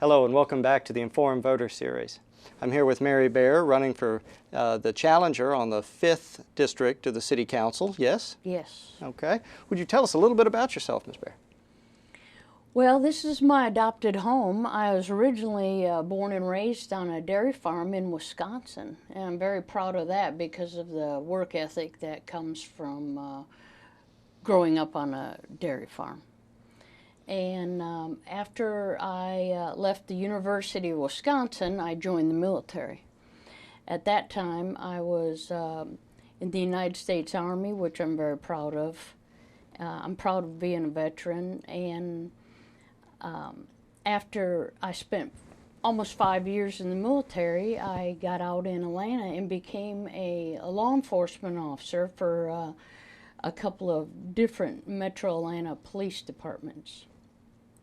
Hello and welcome back to the Informed Voter Series. I'm here with Mary Baeir, running for the challenger on the 5th District of the City Council. Yes? Yes. Okay. Would you tell us a little bit about yourself, Ms. Baeir? Well, this is my adopted home. I was originally born and raised on a dairy farm in Wisconsin, and I'm very proud of that because of the work ethic that comes from growing up on a dairy farm. And after I left the University of Wisconsin, I joined the military. At that time, I was in the United States Army, which I'm very proud of. I'm proud of being a veteran, and after I spent almost 5 years in the military, I got out in Atlanta and became a law enforcement officer for a couple of different Metro Atlanta police departments.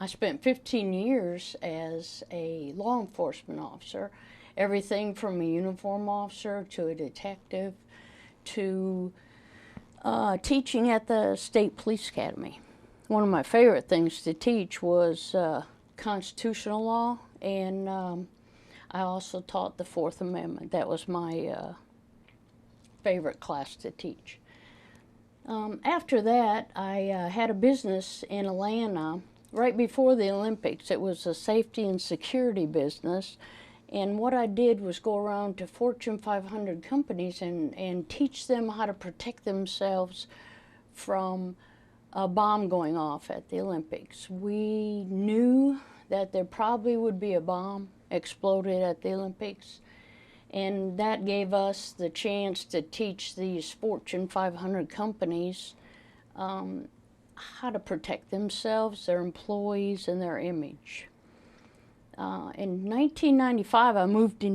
I spent 15 years as a law enforcement officer, everything from a uniform officer to a detective to teaching at the State Police Academy. One of my favorite things to teach was constitutional law, and I also taught the Fourth Amendment. That was my favorite class to teach. After that, I had a business in Atlanta right before the Olympics. It was a safety and security business, and what I did was go around to Fortune 500 companies and teach them how to protect themselves from a bomb going off at the Olympics. We knew that there probably would be a bomb exploded at the Olympics, and that gave us the chance to teach these Fortune 500 companies how to protect themselves, their employees, and their image. In 1995, I moved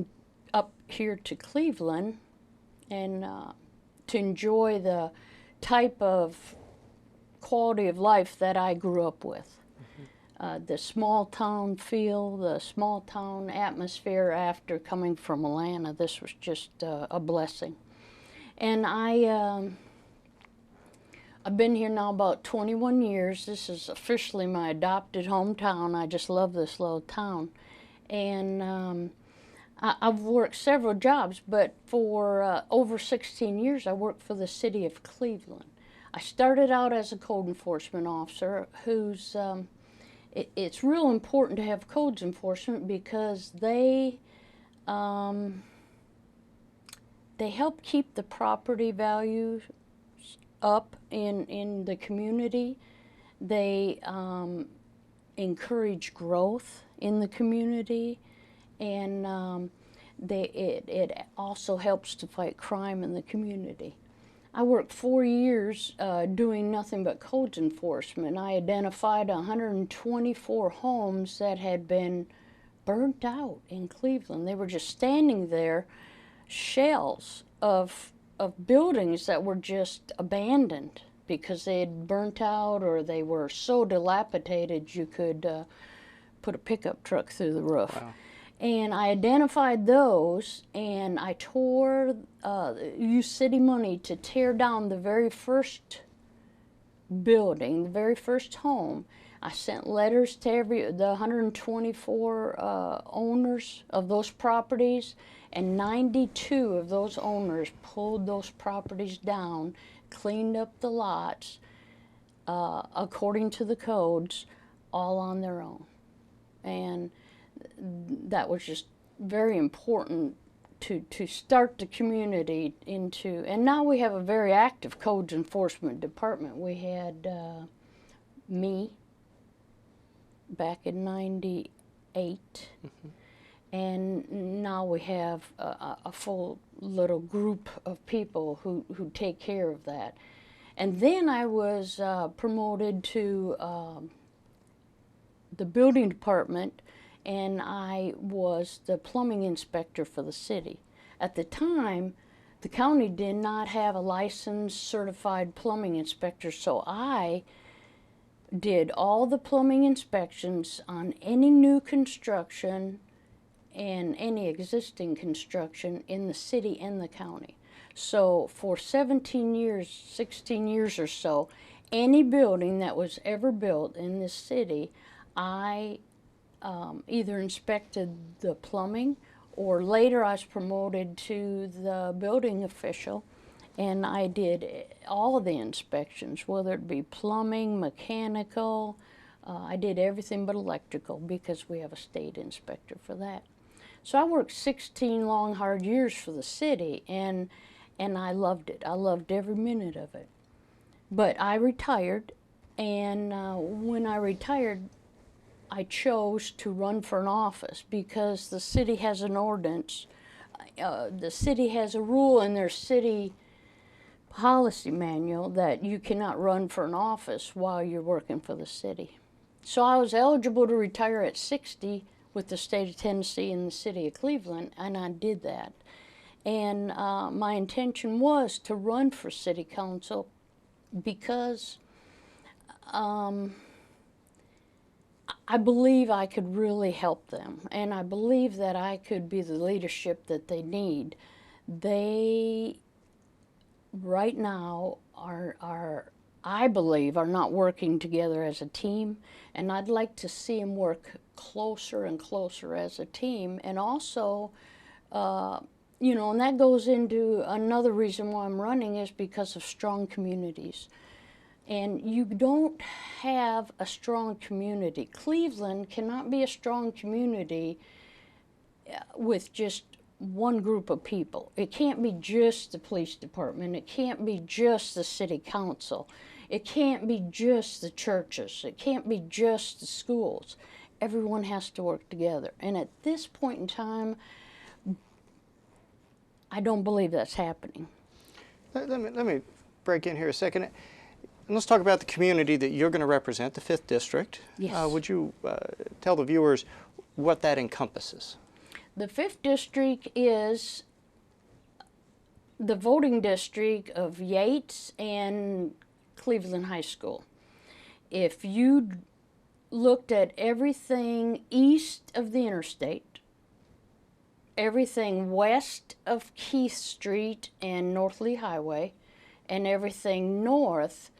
up here to Cleveland and to enjoy the type of quality of life that I grew up with. The small town feel, the small town atmosphere after coming from Atlanta. This was just a blessing. And I've been here now about 21 years. This is officially my adopted hometown. I just love this little town. And I've worked several jobs, but for over 16 years I worked for the city of Cleveland. I started out as a code enforcement officer who's, it's real important to have codes enforcement because they help keep the property values up in the community. They encourage growth in the community, and it also helps to fight crime in the community. I worked 4 years doing nothing but codes enforcement. I identified 124 homes that had been burnt out in Cleveland. They were just standing there, shells of buildings that were just abandoned because they had burnt out or they were so dilapidated you could put a pickup truck through the roof. Wow. And I identified those, and I used city money to tear down the very first building, the very first home. I sent letters to the 124 owners of those properties, and 92 of those owners pulled those properties down, cleaned up the lots according to the codes, all on their own. And that was just very important to start the community into, and now we have a very active codes enforcement department. We had me back in '98. Mm-hmm. And now we have a full little group of people who take care of that. And then I was promoted to the building department, and I was the plumbing inspector for the city. At the time, the county did not have a licensed certified plumbing inspector, so I did all the plumbing inspections on any new construction and any existing construction in the city and the county. So for 17 years, 16 years or so, any building that was ever built in this city, I either inspected the plumbing, or later I was promoted to the building official, and I did all of the inspections, whether it be plumbing, mechanical. I did everything but electrical because we have a state inspector for that. So I worked 16 long, hard years for the city, and I loved it. I loved every minute of it. But I retired, and when I retired, I chose to run for an office because the city has an ordinance. The city has a rule in their city policy manual that you cannot run for an office while you're working for the city. So I was eligible to retire at 60 with the state of Tennessee and the city of Cleveland, and I did that. And my intention was to run for city council because I believe I could really help them, and I believe that I could be the leadership that they need. They, right now, I believe, are not working together as a team, and I'd like to see them work closer and closer as a team. And also, you know, and that goes into another reason why I'm running is because of strong communities. And you don't have a strong community. Cleveland cannot be a strong community with just one group of people. It can't be just the police department. It can't be just the city council. It can't be just the churches. It can't be just the schools. Everyone has to work together. And at this point in time, I don't believe that's happening. Let me break in here a second. Let's talk about the community that you're going to represent, the 5th District. Yes. Would you tell the viewers what that encompasses? The 5th District is the voting district of Yates and Cleveland High School. If you looked at everything east of the interstate, everything west of Keith Street and North Lee Highway, and everything north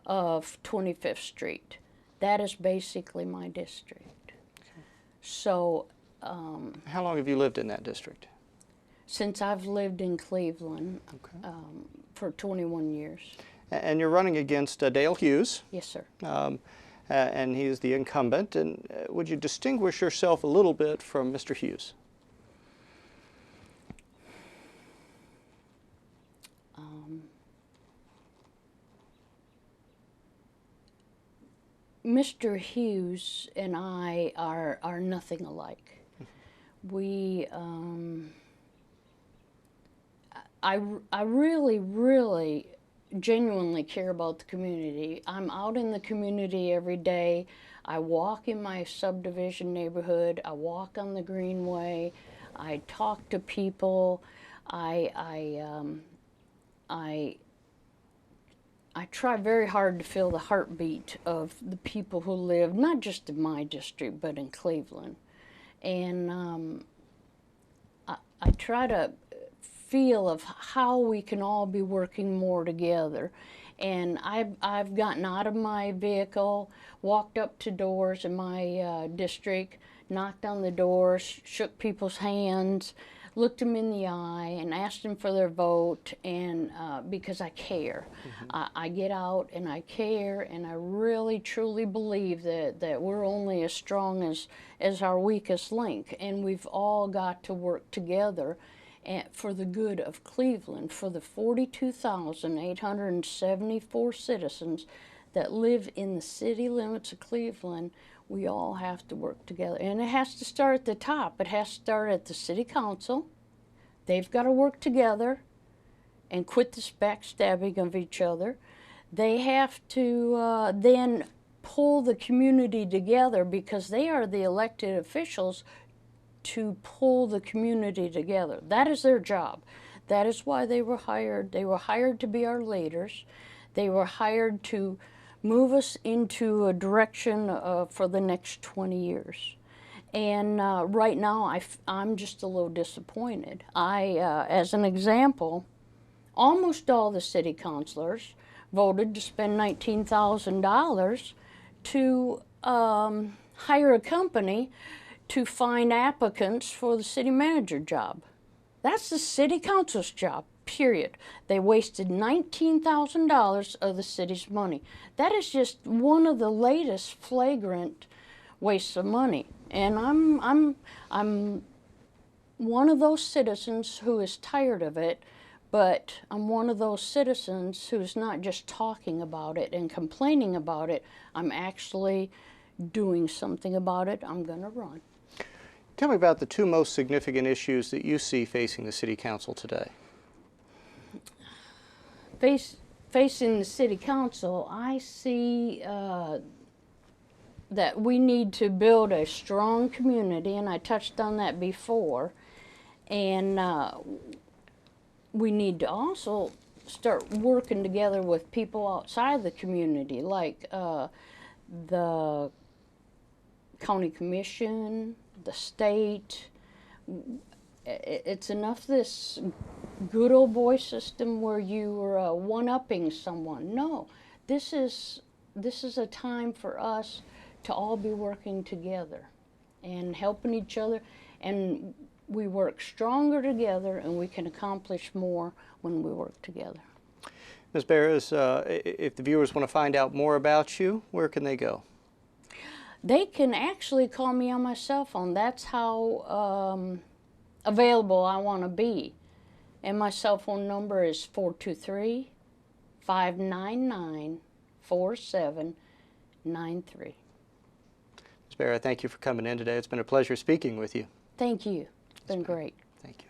of 25th Street, that is basically my district. Okay. So, how long have you lived in that district? Since I've lived in Cleveland, okay. For 21 years. And you're running against Dale Hughes. Yes, sir. And he's the incumbent. And would you distinguish yourself a little bit from Mr. Hughes? Mr. Hughes and I are nothing alike. We, I really genuinely care about the community. I'm out in the community every day. I walk in my subdivision neighborhood. I walk on the Greenway. I talk to people. I try very hard to feel the heartbeat of the people who live, not just in my district, but in Cleveland. And I try to feel of how we can all be working more together. And I've gotten out of my vehicle, walked up to doors in my district, knocked on the doors, shook people's hands, looked them in the eye and asked them for their vote, and because I care. Mm-hmm. I get out and I care, and I really truly believe that we're only as strong as our weakest link, and we've all got to work together for the good of Cleveland, for the 42,874 citizens that live in the city limits of Cleveland. We all have to work together. And it has to start at the top. It has to start at the city council. They've got to work together and quit this backstabbing of each other. They have to then pull the community together, because they are the elected officials to pull the community together. That is their job. That is why they were hired. They were hired to be our leaders. They were hired to move us into a direction for the next 20 years. And right now, I'm just a little disappointed. As an example, almost all the city councilors voted to spend $19,000 to hire a company to find applicants for the city manager job. That's the city council's job, period. They wasted $19,000 of the city's money. That is just one of the latest flagrant wastes of money. And I'm one of those citizens who is tired of it, but I'm one of those citizens who's not just talking about it and complaining about it. I'm actually doing something about it. I'm going to run. Tell me about the two most significant issues that you see facing the City Council today. Facing the City Council, I see that we need to build a strong community, and I touched on that before. And we need to also start working together with people outside the community, like the county commission, the state. It's enough this good old boy system where you are one-upping someone. No, this is a time for us to all be working together and helping each other, and we work stronger together, and we can accomplish more when we work together. Ms. Baeir, if the viewers want to find out more about you, where can they go? They can actually call me on my cell phone. That's how available I want to be. And my cell phone number is 423-599-4793. Ms. Baeir, thank you for coming in today. It's been a pleasure speaking with you. Thank you. It's been great. Thank you.